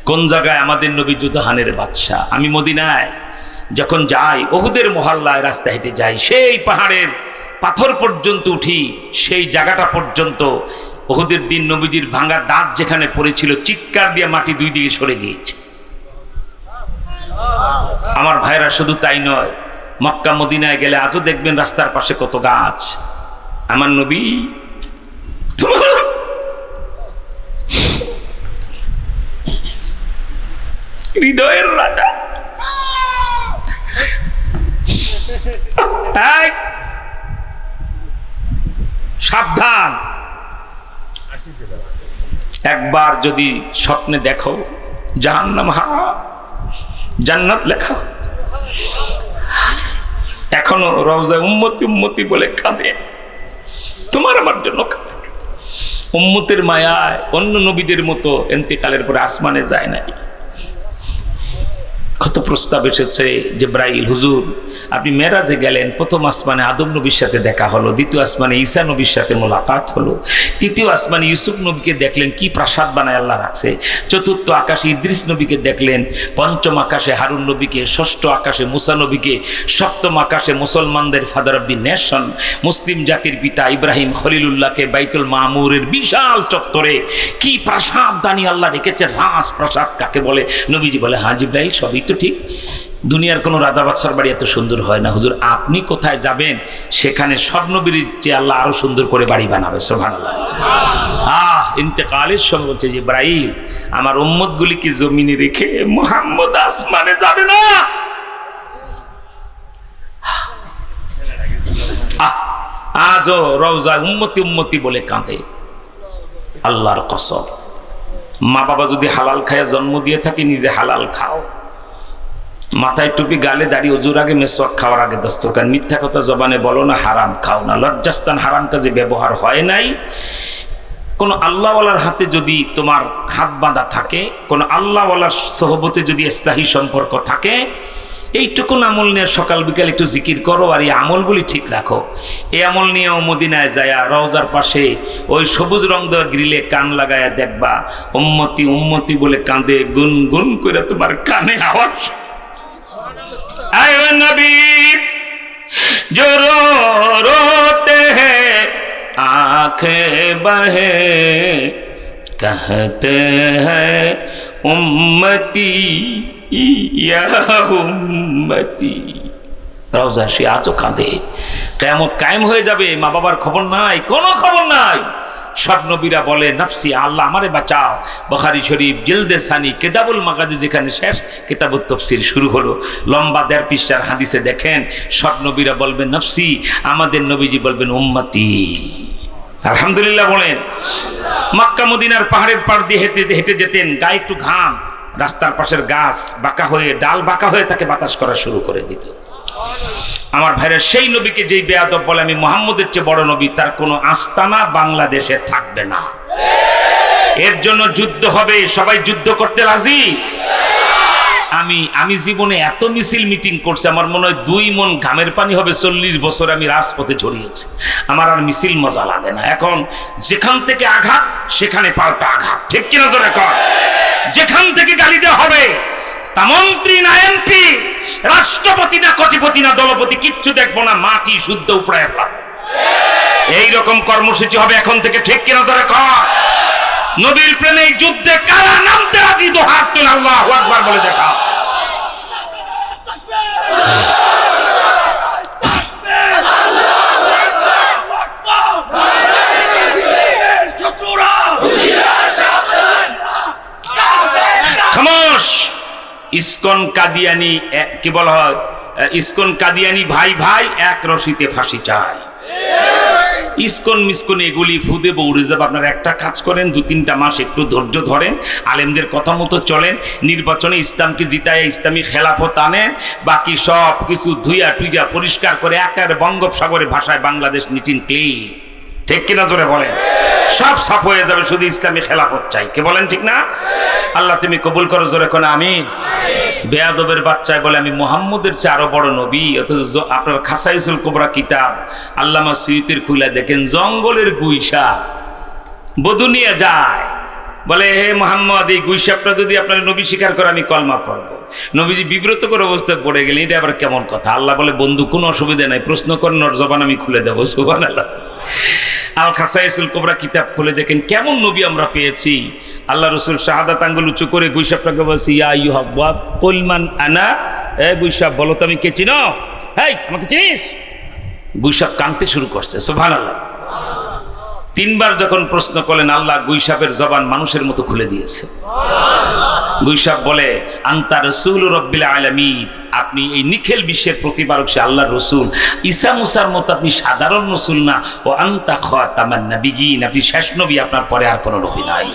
কোন জায়গায় আমাদের নবী যুদহানের বাদশাহ। আমি মদিনায় যখন যাই, উহুদের মহল্লায় রাস্তা হেঁটে যাই, সেই পাহাড়ের পাথর পর্যন্ত উঠি, সেই জায়গাটা পর্যন্ত উহুদের দিন নবীজির ভাঙা দাঁত যেখানে পড়েছিল, চিৎকার দিয়ে মাটি দুই দিকে সরে গিয়েছে। আমার ভাইরা, শুধু তাই নয়, মক্কা মদিনায় গেলে আজও দেখবেন রাস্তার পাশে কত গাছ। আমার নবী হৃদয়ের রাজা, সাবধান, একবার যদি স্বপ্নে দেখো জাহান্নাম হাওয়া জান্নাত লেখা, এখনো রওজা উম্মতি উম্মতি বলে কাঁদে, তোমার আমার জন্য কাঁদে। উম্মতের মায়ায় অন্য নবীদের মতো ইন্তেকালের পরে আসমানে যায় নাই। কত প্রস্তাব এসেছে, জিবরাইল হুজুর আপনি মেরাজে গেলেন, প্রথম আসমানে আদম নবীর সাথে দেখা হলো, দ্বিতীয় আসমানে ঈসা নবীর সাথে মোলাকাত হলো, তৃতীয় আসমানে ইউসুফ নবীকে দেখলেন, কি প্রাসাদ বানায় আল্লাহ রাখছে, চতুর্থ আকাশে ইদ্রিস নবীকে দেখলেন, পঞ্চম আকাশে হারুন নবীকে, ষষ্ঠ আকাশে মুসা নবীকে, সপ্তম আকাশে মুসলমানদের ফাদার অব দি নেশন, মুসলিম জাতির পিতা ইব্রাহিম খলিলুল্লাহকে বাইতুল মামুরের বিশাল চত্বরে কি প্রাসাদ বানিয়ে আল্লাহ রেখেছে। রাজ প্রাসাদ কাকে বলে? নবীজি বলে, হ্যাঁ জিবরাইল, সবই তো ঠিক, দুনিয়ার কোনো রাজা বাদশার বাড়ি এত সুন্দর হয় না হুজুর, আপনি কোথায় যাবেন সেখানে সব নবীর চেয়ে আল্লাহ আরো সুন্দর করে বাড়ি বানাবে। সুবহানাল্লাহ। ইন্তেকালের সময় বলছে জিবরাইল, আমার উম্মত গুলিকে জমিনে রেখে মুহাম্মদ আসমানে যাবে না। আজও রওজা উম্মতি উম্মতি বলে কাঁদে। আল্লাহর কসম, মা বাবা যদি হালাল খায়া জন্ম দিয়ে থাকে, নিজে হালাল খাও, মাথায় টুপি, গালে দাড়ি, অজুর আগে মেসওয়াক, খাওয়ার আগে দস্তরখান, মিথ্যা কথা জবানে বলো না, হারাম খাও না, লজ্জাস্থান হারাম কাজে ব্যবহার হয় নাই। কোনো আল্লাহওয়ালার হাতে যদি তোমার হাত বাঁধা থাকে, কোনো আল্লাহওয়ালার সহবতে যদি স্থায়ী সম্পর্ক থাকে, এইটুকুন আমল নিয়ে সকাল বিকাল একটু জিকির করো আর এই আমলগুলি ঠিক রাখো। এই আমল নিয়েও মদিনায় যায় রওজার পাশে ওই সবুজ রং দেওয়া গ্রিলে কান লাগায়া দেখবা উম্মতি উম্মতি বলে কাঁদে, গুন গুন করে তোমার কানে আওয়াজ। आए नबी जो रो रोते हैं आंखें बहे कहते हैं उम्मती या उम्मती। রওজা সে আজও কাঁদে। কিয়ামত কায়েম হয়ে যাবে, মা বাবার খবর নাই, কোনো খবর নাই। সব নবীরা বলে নফসি, আল্লাহ আমারে বাঁচাও। বুখারী শরীফ জিলদে সানি কিতাবুল মাগাজি যেখানে শেষ, কিতাবুত তাফসীর শুরু হলো, লম্বা 1.5 পৃষ্ঠার হাদিসে দেখেন সব নবীরা বলবেন নফসি, আমাদের নবীজি বলবেন উম্মতি। আলহামদুলিল্লাহ বলেন। মক্কা মদিনার পাহাড়ের পাড় দিয়ে হেঁটে হেঁটে যেতেন, গায়ে একটু ঘাম, রাস্তার পাশের গাছ বাঁকা হয়ে, ডাল বাঁকা হয়ে তাকে বাতাস করা শুরু করে দিত। আমার ভাইরা, সেই নবীকে যেই বেয়াদব বলে আমি মুহাম্মদের চেয়ে বড় নবী, তার কোনো আস্তানা বাংলাদেশে থাকবে না। এর জন্য যুদ্ধ হবে, সবাই যুদ্ধ করতে রাজি। আমি জীবনে এত মিছিল মিটিং করছি, আমার মনে হয় 2 মণ ঘামের পানি হবে। 40 বছর আমি রাজপথে ছড়িয়েছি, আমার আর মিছিল মজা লাগে না। এখন যেখান থেকে আঘাত সেখানে পাল্টা আঘাত, ঠিক কিনা জোরে কর। যেখান থেকে গালি দেওয়া হবে, তা মন্ত্রী না এমপি, রাষ্ট্রপতি না কোটিপতি না দলপতি, কিচ্ছু দেখবো না, মাটি শুদ্ধ উপড়ায় ফেলা। এইরকম কর্মসূচি হবে এখন থেকে, ঠিক কিনা জোরে কর। নবীর প্রেমে যুদ্ধে কারা নামতে রাজি? তো হাত তুলে আল্লাহু আকবার বলে দেখা। খামোশ। ইসকন কাদিয়ানি, কি বলা হয়, ইসকন কাদিয়ানি ভাই ভাই এক রশিতে ফাঁসি চায়। ইসকন মিসকন এগুলি ফুদে বৌড়ে যাবে। আপনারা একটা কাজ করেন, 2-3টা মাস একটু ধৈর্য ধরেন, আলেমদের কথা মতো চলেন, নির্বাচনে ইসলামকে জিতায় ইসলামী খেলাফত আনেন, বাকি সব কিছু ধুইয়া টুইয়া পরিষ্কার করে একেবারে বঙ্গোপসাগরের ভাষায় বাংলাদেশ নিট এন্ড ক্লিন, ঠিক কিনা জোরে বলেন। সব সাফ হয়ে যাবে, শুধু ইসলামী খেলাফত চাই। কে বলেন ঠিক না? আল্লাহ তুমি কবুল করো, জোরে কোন আমিন। বেয়াদবের বাচ্চায় বলে আমি মুহাম্মদের চেয়ে আরো বড় নবী, অথচ আপনার খাসাইসুল কুবরা কিতাব আল্লামা সুয়ুতির খুলে দেখেন, জঙ্গলের গুইসা বধূ নিয়ে যায়, বলে হে মোহাম্মদ, এই গুইসাপটা যদি আপনার নবী স্বীকার করে আমি কলমা পড়বো। নবীজি বিব্রত করে অবস্থায় পড়ে গেলেন, এটা আবার কেমন কথা? আল্লাহ বলে বন্ধু কোনো অসুবিধা নাই, প্রশ্ন করেন, ওর জবান আমি খুলে দেবো। সুবহানাল্লাহ। আল খাসাইসুল কুবরা কিতাব খুলে দেখেন কেমন নবী আমরা পেয়েছি। আল্লাহ রসুল শাহাদাত আঙ্গুল উঁচু করে গুইসাপটাকে বলছি, ইয়া আইয়ুহা ওয়া কুল মান আনা, এ গুইসাপ বলো তো আমি কে চিনো? হেই, আমাকে চিনিস? গুইসাপ কাঁদতে শুরু করছে। সুবহানাল্লাহ। তিনবার যখন প্রশ্ন করলেন, আল্লাহ গুইসাপের জবান মানুষের মতো খুলে দিয়েছে। গুইসাপ বলে, আনতা রাসূলু রাব্বিল আলামিন, আপনি এই নিখিল বিশ্বের প্রতিপালক সে আল্লাহর রসুল। ঈসা মুসার মতো আপনি সাধারণ রসুল না। ও আনতা খাতামান নাবিয়্যিন, আপনি শেষ নবী, আপনার পরে আর কোনো নবী নাই।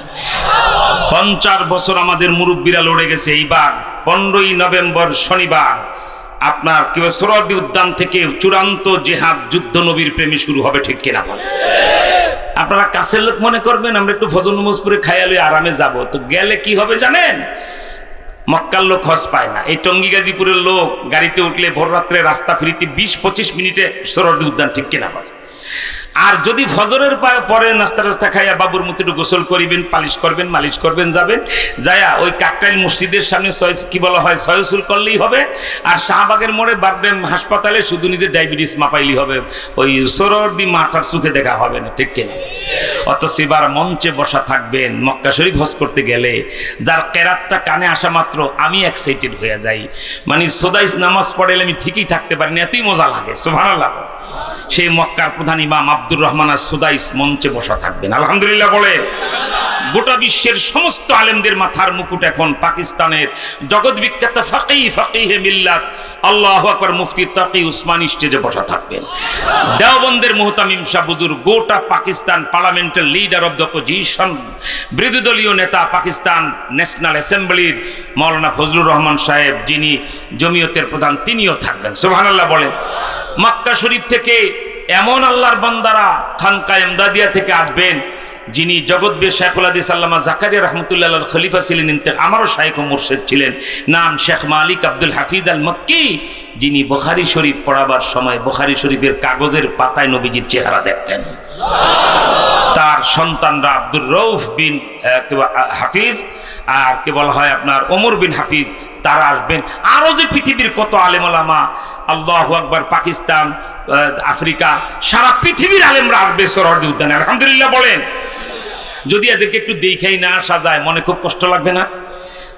50 বছর আমাদের মুরব্বীরা লড়ে গেছে। এইবার 15ই নভেম্বর শনিবার আপনার কেউ সোহরাওয়ার্দী উদ্যান থেকে চূড়ান্ত জিহাদ যুদ্ধ নবীর প্রেমে শুরু হবে, ঠিক কিনা বলেন? আপনারা কাছের লোক মনে করবেন আমরা একটু ফজর নামাজ পড়ে খাইয়া লই আরামে যাব, তো গেলে কি হবে জানেন? মক্কার লোক হজ পায় না। এই টঙ্গী গাজীপুরের লোক গাড়িতে উঠলে ভোর রাত্রে রাস্তা ফিরিতে 20-25 মিনিটে সোহরাওয়ার্দী উদ্যান, ঠিক কিনা বলেন? আর যদি ফজরের পরে নাস্তা রাস্তা খাইয়া বাবুর মতো একটু গোসল করিবেন, পালিশ করবেন, মালিশ করবেন, যাবেন যায়া ওই কাকটাইল মসজিদের সামনে কি বলা হয় সয়সুল করলেই হবে। আর শাহবাগের মোড়ে বারডেম হাসপাতালে শুধু নিজের ডায়াবেটিস মাপাইলেই হবে, ওই সোহরাওয়ার্দী মাঠার চোখে দেখা হবে না, ঠিক কিনা? অথচ এবার মঞ্চে বসা থাকবেন মক্কা শরীফ হজ করতে গেলে, যার কেরাতটা কানে আসা মাত্র আমি এক্সাইটেড হয়ে যাই। মানে সোদাইস নামাজ পড়াইলে আমি ঠিকই থাকতে পারিনি, এতই মজা লাগে। সুবহানাল্লাহ। সেই মক্কার প্রধান ইমাম আব্দুর রহমান সুদাইস মঞ্চে বসা থাকবেন। আলহামদুলিল্লাহ বলে। গোটা বিশ্বের সমস্ত আলেমদের মাথার মুকুট এখন পাকিস্তানের জগৎ বিখ্যাত ফাকিহে মিল্লাত আল্লাহু আকবার মুফতি তাকি উসমানী স্টেজে বসা থাকবেন। দেওবন্দের মুহতামিম শাহ হুজুর, গোটা পাকিস্তান পার্লামেন্টের লিডার অব দ্য অপোজিশন, বিরোধী দলীয় নেতা পাকিস্তান ন্যাশনাল অ্যাসেম্বলির মাওলানা ফজলুর রহমান সাহেব, যিনি জমিয়তের প্রধান, তিনিও থাকবেন। সুবহানাল্লাহ বলে। মক্কা শরীফ থেকে এমন আল্লাহর বান্দারা খানকা ইমদাদিয়া থেকে আসবেন, যিনি জগৎবীর শেখুল হাদিস আল্লামা জাকারিয়া রহমতুল্লাহ আলাইহির খলিফা ছিলেন, আমারও শাইখ ও মুর্শিদ ছিলেন, নাম শেখ মালিক আব্দুল হাফিজ আল মক্কি, যিনি বুখারী শরীফ পড়াবার সময় বুখারী শরীফের কাগজের পাতায় নবীজির চেহারা দেখতেন। তার সন্তানরা আব্দুর রউফ বিন হাফিজ আর কে বলা হয় আপনার ওমর বিন হাফিজ, তারা আসবেন। আরও যে পৃথিবীর কত আলেম ওলামা, আল্লাহু আকবার, পাকিস্তান, আফ্রিকা, সারা পৃথিবীর আলেমরা আসবে সোহরাওয়ার্দী উদ্যানে। আলহামদুলিল্লাহ বলেন। যদি এদেরকে একটু দেখাই না আসা যায়, মনে খুব কষ্ট লাগবে না?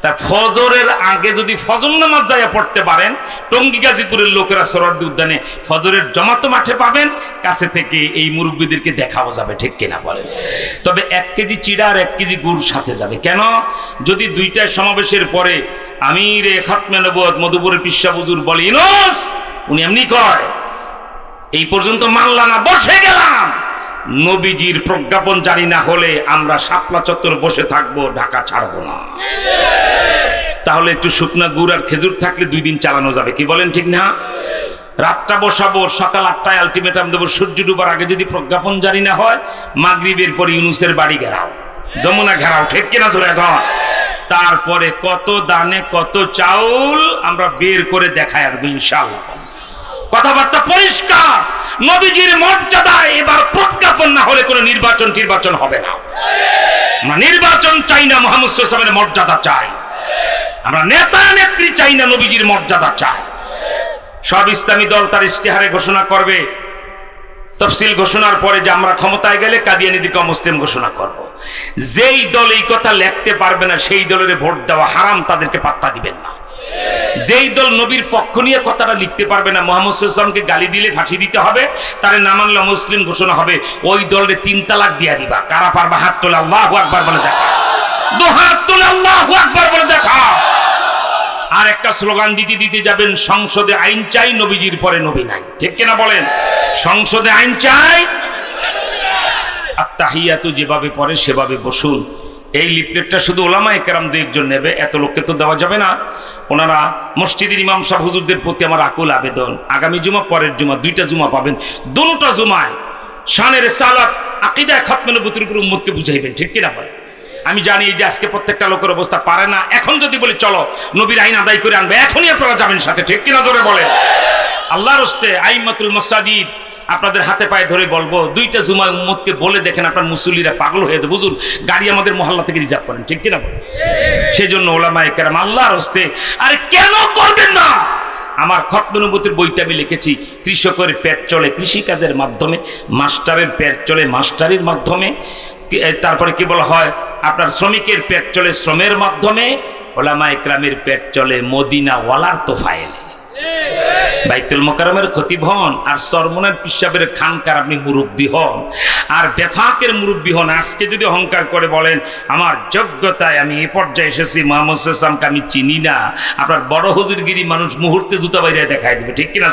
তা ফজরের আগে যদি ফজর নামাজ যাইয়া পড়তে পারেন, টঙ্গী গাজীপুরের লোকেরা সোহরাওয়ার্দী উদ্যানে ফজরের জমাত মাঠে পাবেন, কাছে থেকে এই মুরব্বীদেরকে দেখাও যাবে, ঠিক কিনা বলেন? তবে 1 কেজি চিড়া আর 1 কেজি গুড় সাথে যাবে। কেন? যদি দুইটার সমাবেশের পরে আমিরে খাতমে নবুয়ত মধুপুরের পিসা হুজুর বলে, ইনোস, উনি এমনি কয়, এই পর্যন্ত মানলা না, বসে গেলাম, নবীজির প্রজ্ঞাপন জারি না হলে আমরা শাপলা চত্বর বসে থাকবো, ঢাকা ছাড়বো না। তাহলে একটু শুকনা গুড় আর খেজুর থাকলে 2 দিন চালানো যাবে, কি বলেন? ঠিক না? রাতটা বসাবো, সকাল 8টায় আলটিমেটাম দেবো, সূর্য ডুবার আগে যদি প্রজ্ঞাপন জারি না হয়, মাগরিবের পর ইউনুসের বাড়ি ঘেরাও, যমুনা ঘেরাও, ঠিক কিনা জোরে এখন? তারপরে কত দানে কত চাউল আমরা বের করে দেখাই আসবো ইনশাআল্লাহ। কথাবার্তা পরিষ্কার। নবীজির মর্যাদা এবার প্রজ্ঞাপন না হলে কোনো নির্বাচন হবে না। আমরা নির্বাচন চাই না, মুহাম্মদ সাল্লাল্লাহু আলাইহি ওয়াসাল্লামের মর্যাদা চাই। আমরা নেতা নেত্রী চাই না, নবীজির মর্যাদা চাই। সব ইসলামী দল তার ইশতেহারে ঘোষণা করবে, তফসিল ঘোষণার পরে যে আমরা ক্ষমতায় গেলে কাদিয়ানীদেরকে অমুসলিম ঘোষণা করব। যেই দল এই কথা লিখতে পারবে না, সেই দলের ভোট দেওয়া হারাম, তাদেরকে পাত্তা দিবেন না। যেই দল নবীর পক্ষ নিয়ে কথাটা লিখতে পারবে না, মুহাম্মদ সাল্লাল্লাহু আলাইহি ওয়াসাল্লামকে গালি দিলে ফাঁসি দিতে হবে, তারে না মানলে মুসলিম ঘোষণা হবে, ওই দলের 3 তালাক দিয়া দিবা। কারা পারবা? হাত তোলে, আল্লাহু আকবার বলে দেখা। 2 হাত তোলে, আল্লাহু আকবার বলে দেখা। আর একটা স্লোগান দিতে যাবেন, সংসদে আইন চাই, নবীজির পরে নবী নাই, ঠিক কিনা বলেন? সংসদে আইন চাই, আত্তাহিয়াতু যেভাবে পড়ে সেভাবে বসুন। এই লিফলেটটা শুধু ওলামায়ে কেরাম 2-1 জন নেবে, এত লোককে তো দেওয়া যাবে না। ওনারা মসজিদের ইমাম সাহেব হুজুরদের প্রতি আমার আকুল আবেদন, আগামী জুমা, পরের জুমা, 2টা জুমা পাবেন, দুটোটা জুমায় শানের রিসালাত আকীদা খাতমে নবুয়তের উপর উম্মতকে বুঝাইবেন, ঠিক কিনা বলেন? আমি জানি যে আজকে প্রত্যেকটা লোকের অবস্থা পারে না। এখন যদি বলি চলো নবীর আইন আদায় করে আনবে, এখনই আপনারা যাবেন সাথে, ঠিক কিনা জোরে বলেন? আল্লাহর হস্তে আইম্মাতুল মাসাজিদ আপনাদের হাতে পায়ে ধরে বলবো, 2টা জুমায় উম্মতকে বলে দেখেন আপনার মুসল্লিরা পাগল হয়ে যাবে, বুঝুন গাড়ি আমাদের মহল্লা থেকে রিজার্ভ করেন, ঠিক কিনা? সেই জন্য ওলামায়ে কেরাম আল্লাহর হস্তে, আরে কেন করবেন না? আমার খতমে নবুয়তের বইটা আমি লিখেছি, কৃষকের পেট চলে কৃষিকাজের মাধ্যমে, মাস্টারের পেট চলে মাস্টারির মাধ্যমে, তারপরে কি বলা হয় আপনার শ্রমিকের পেট চলে শ্রমের মাধ্যমে, ওলামায়ে কেরামের পেট চলে মদিনা ওয়ালার তোফায়েলে। বাইতুল মোকাররমের খতিব হন আর সরমনের পিসাবের খানকার আপনি মুরব্বী হন আর বেফাকের মুরব্বী হন। আজকে যদি অহংকার করে বলেন আমার যোগ্যতায় আমি এই পর্যায়ে এসেছি, মোহাম্মদ সাল্লাল্লাহু আলাইহি আমি চিনি না, আপনার বড় হুজুরগিরি মানুষ মুহূর্তে জুতা বাইরে দেখায় দিবে, ঠিক কিনা?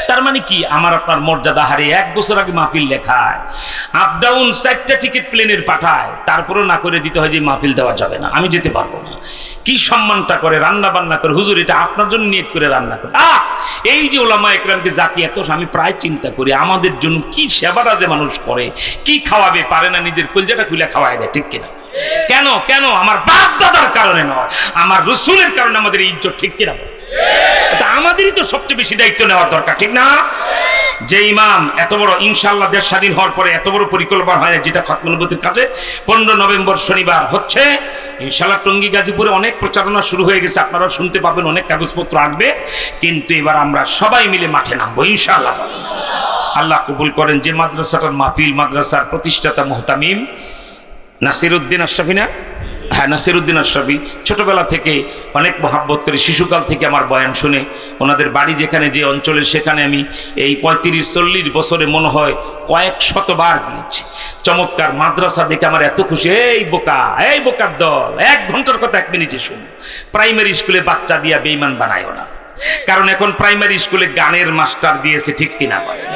তার মানে কি আমার আপনার মর্যাদা হারিয়ে 1 বছর আগে মাহফিল লেখায়, আপ ডাউন 4টা টিকিট প্লেনের পাঠায়, তারপরেও না করে দিতে হয় যে মাহফিল দেওয়া যাবে না, আমি যেতে পারবো না। কি সম্মানটা করে, রান্না বান্না করে, হুজুর এটা আপনার জন্য নিয়ত করে রান্না করে। এই যে ওলামায়ে কেরামকে জাতি এত, আমি প্রায় চিন্তা করি আমাদের জন্য কি সেবাটা যে মানুষ করে, কি খাওয়াবে পারে না, নিজের কলজাটা খুলে খাওয়ায় দেয়, ঠিক কিনা? কেন কেন? আমার বাপ দাদার কারণে নয়, আমার রসুলের কারণে আমাদের ইজ্জত, ঠিক কিনা? এটা আমাদেরই তো সবচেয়ে বেশি দায়িত্ব নেওয়ার দরকার, ঠিক না? যে ইমাম এত বড়, ইনশাআল্লাহ দেশ স্বাধীন হওয়ার পরে এত বড় পরিকল্পনা হয়, যেটা খতমে নবুয়তের কাছে 15 নভেম্বর শনিবার হচ্ছে ইনশাআল্লাহ। টঙ্গী গাজীপুরে অনেক প্রচারণা শুরু হয়ে গেছে, আপনারা শুনতে পাবেন, অনেক কাগজপত্র আসবে, কিন্তু এবার আমরা সবাই মিলে মাঠে নামবো ইনশাআল্লাহ। আল্লাহ কবুল করেন। যে মাদ্রাসাটার মাহফিল, মাদ্রাসার প্রতিষ্ঠাতা মুহতামিম নাসিরউদ্দিন আশরাফি, না? হ্যাঁ, নাসিরউদ্দিন আশরাফি ছোটবেলা থেকে অনেক মহাব্বত করে, শিশুকাল থেকে আমার বয়ান শুনে, ওনাদের বাড়ি যেখানে, যে অঞ্চলে, সেখানে আমি এই 35-40 বছরে মনে হয় কয়েক শতবার গিয়েছি। চমৎকার মাদ্রাসা দেখে আমার এত খুশি। এই বোকার দল, 1 ঘন্টার কথা 1 মিনিটে শুনো। প্রাইমারি স্কুলে বাচ্চা দিয়া বেঈমান বানায়ও না, কারণ এখন প্রাইমারি স্কুলে গানের মাস্টার দিয়েছে, ঠিক কিনা বলেন?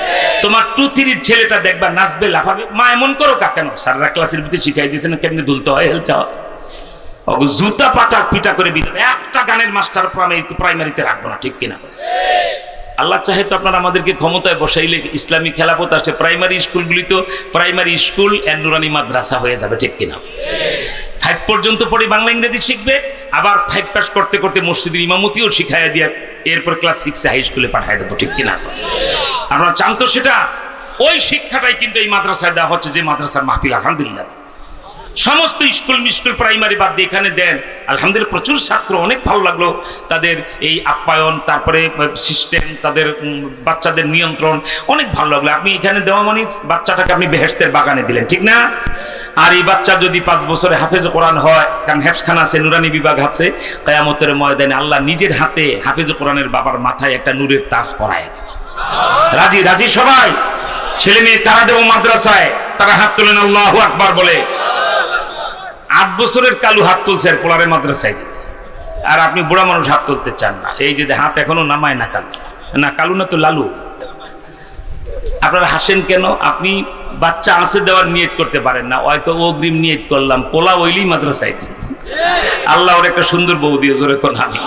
তোমার 2-3 ছেলেটা দেখবা নাচবে, লাফাবে, মা এমন করো কেন? সারা ক্লাসের ভিতরে শিখাই দিয়েছে না কেমনি দুলতে হয়, হেলতে হয়, জুতা পাটা পিটা করে দিতে হবে। একটা গানের মাস্টার প্রাইমারিতে রাখবো না, ঠিক কিনা? আল্লাহ চাহে তো আপনারা আমাদেরকে ক্ষমতায় বসাইলে ইসলামী খেলাফত আসছে, প্রাইমারি স্কুলগুলি তো প্রাইমারি স্কুল এন্ড নুরানি মাদ্রাসা হয়ে যাবে, ঠিক কিনা? 5 পর্যন্ত পড়ে বাংলা ইংরেজি শিখবে, আবার 5 পাস করতে করতে মসজিদের ইমামতিও শিখাইয়া দিয়া এরপর ক্লাস 6 হাই স্কুলে পাঠাই দেবো, ঠিক কিনা? আপনারা চান তো সেটা? ওই শিক্ষাটাই কিন্তু এই মাদ্রাসায় দেওয়া হচ্ছে, যে মাদ্রাসার মাহফিল আলহামদুলিল্লাহ সমস্ত স্কুল প্রাইমারি বাদ দিয়ে এখানে দেন। আলহামদুলিল্লাহ প্রচুর ছাত্র, অনেক ভালো লাগলো তাদের এই আপ্যায়ন, তারপরে সিস্টেম, তাদের বাচ্চাদের নিয়ন্ত্রণ অনেক ভালো লাগলো। আপনি এখানে দেওয়া মানে বাচ্চাটাকে আপনি বেহেশতের বাগানে দিলেন, ঠিক না? আর এই বাচ্চা যদি 5 বছরে হাফেজ কোরআন হয়, কারণ হেফজখানা আছে, নুরানি বিভাগ আছে, কিয়ামতের ময়দানে আল্লাহ নিজের হাতে হাফেজ কোরআনের বাবার মাথায় একটা নূরের তাজ পরায় দেবে। রাজি সবাই? ছেলে মেয়ে কারা দেব মাদ্রাসায়? তারা হাত তোলেন, আল্লাহু আকবার বলে। 8 বছরের কালু হাত তুলছে আর পোলারে মাদ্রাসায়, আর আপনি বুড়া মানুষ হাত তুলতে চান না। এই যে হাত এখনো নামায় না, কালু না তো লালু। আপনারা হাসেন কেন? আপনি বাচ্চা আছে দেওয়ার নিয়ত করতে পারেন না, হয়তো অগ্রিম নিয়ত করলাম, পোলা ওইলি মাদ্রাসায়। আল্লাহ ওর একটা সুন্দর বউ দিয়ে, জোরে কোন হাবি,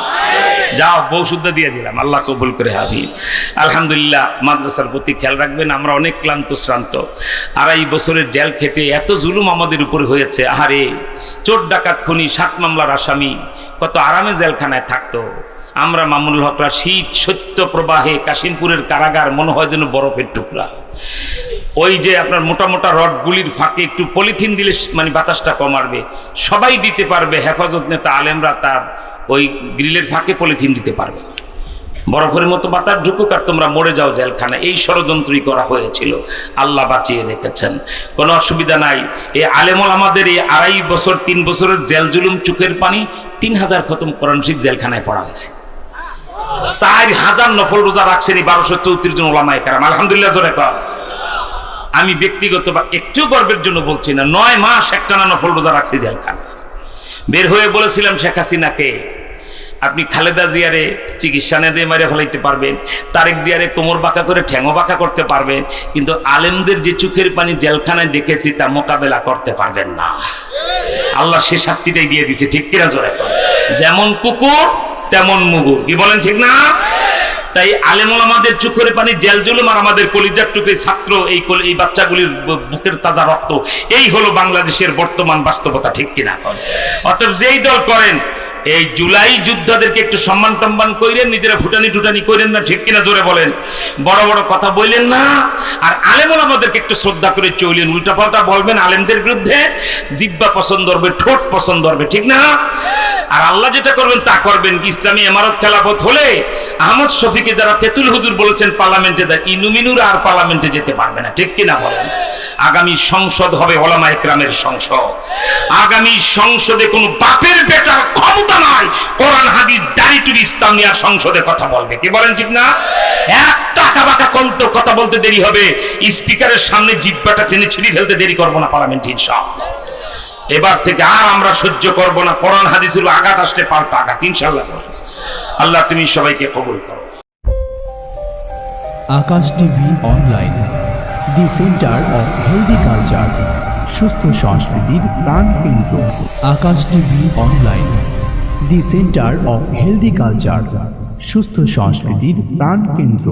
যাও বউ শুদ্ধ দিয়ে দিলাম, আল্লাহ কবুল করে হাবি। আলহামদুলিল্লাহ, মাদ্রাসার প্রতি খেয়াল রাখবেন। আমরা অনেক ক্লান্ত শ্রান্ত, 2.5 বছরের জেল খেটে এত জুলুম আমাদের উপরে হয়েছে। আহারে, চোর ডাকাত খুনি 7 মামলার আসামি কত আরামে জেলখানায় থাকতো। আমরা মামুনুল হকরা শীত সত্য প্রবাহে কাশিমপুরের কারাগার মনে হয় যেন বরফের টুকরা। ওই যে আপনার মোটা মোটা রডগুলির ফাঁকে একটু পলিথিন দিলে মানে বাতাসটা কমারবে, সবাই দিতে পারবে, হেফাজত নেতা আলেমরা তার ওই গ্রিলের ফাঁকে পলিথিন দিতে পারবে। বরফের মতো বাতাস ঢুকুক আর তোমরা মরে যাও জেলখানা, এই ষড়যন্ত্রই করা হয়েছিল। আল্লাহ বাঁচিয়ে রেখেছেন, কোনো অসুবিধা নাই। এই আলেমল আমাদের এই 2.5 বছর 3 বছরের জেল জুলুম, চোখের পানি, 3000 খতম কোরআন শরীফ জেলখানায় পড়া হয়েছে। 4000 নফল রোজা রাখছেন 1234 জন ওলামায়ে কেরাম, আলহামদুলিল্লাহ জোরে কর। আমি ব্যক্তিগত বা একটু গর্বের জন্য বলছি না, 9 মাস একটানা নফল রোজা রাখছি জেলখানা। বের হয়ে বলেছিলাম শেখ হাসিনাকে, আপনি খালেদা জিয়ারে চিকিৎসা না দিয়ে মেরে ফেলাইতে পারবেন, তারেক জিয়ারে কোমর বাঁকা করে ঠ্যাঙো বাঁকা করতে পারবেন, কিন্তু আলেমদের যে চোখের পানি জেলখানায় দেখেছি তা মোকাবেলা করতে পারবেন না। আল্লাহ সে শাস্তিটাই দিয়ে দিছে, ঠিক কিনা জোরে? যেমন কুকুর তেমন মুগুর, কি বলেন ঠিক না? তাই আলেমুল আমাদের চোখের পানি, জেল জুলুম আর আমাদের কলিজার টুকরি ছাত্র, এই বাচ্চাগুলির বুকের তাজা রক্ত, এই হলো বাংলাদেশের বর্তমান বাস্তবতা, ঠিক কিনা? অতএব যেই দল করেন এই জুলাই যোদ্ধাদেরকে একটু সম্মান টম্মান কইরেন, নিজেরা ফুটানি টুটানি কইরেন না, ঠিক কিনা জোরে বলেন। বড় বড় কথা বললেন না, আর আলেম ওলামাদেরকে একটু শ্রদ্ধা করে চললেন। উল্টাপাল্টা বলবেন আলেমদের বিরুদ্ধে, জিব্বা পছন্দ হবে, ঠোঁট পছন্দ হবে, ঠিক না? আর আল্লাহ যেটা করবেন তা করবেন। ইসলামী ইমারত খেলাফত হলে আহমদ শফিকে যারা তেতুল হুজুর বলেছেন পার্লামেন্টে, ইনুমিনুরা আর পার্লামেন্টে যেতে পারবে না, ঠিক কিনা বলেন। আগামী সংসদ হবে ওলামা ইকরামের সংসদ। আগামী সংসদে কোন বাপের বেটার ক্ষমতা নাই কোরআন হাদিস দাড়ি টুপি ইসলাম নিয়ে সংসদে কথা বলবে, কি বলেন ঠিক না? এক টাকা বাঁকা কলতো কথা বলতে দেরি হবে, স্পিকারের সামনে জিব্বাটা টেনে ছিঁড়ে ফেলতে দেরি করবো না পার্লামেন্টে ইনশাআল্লাহ। এবার থেকে আর আমরা সহ্য করব না কোরআন হাদিসের আঘাত আসলে পাল্টা আঘাত ইনশাআল্লাহ। আল্লাহ তুমি সবাইকে কবুল করো। Akash TV online, the centre of healthy culture, সুস্থ সংস্কৃতির প্রাণ কেন্দ্র। Akash TV online, the centre of healthy culture, সুস্থ সংস্কৃতির প্রাণ কেন্দ্র।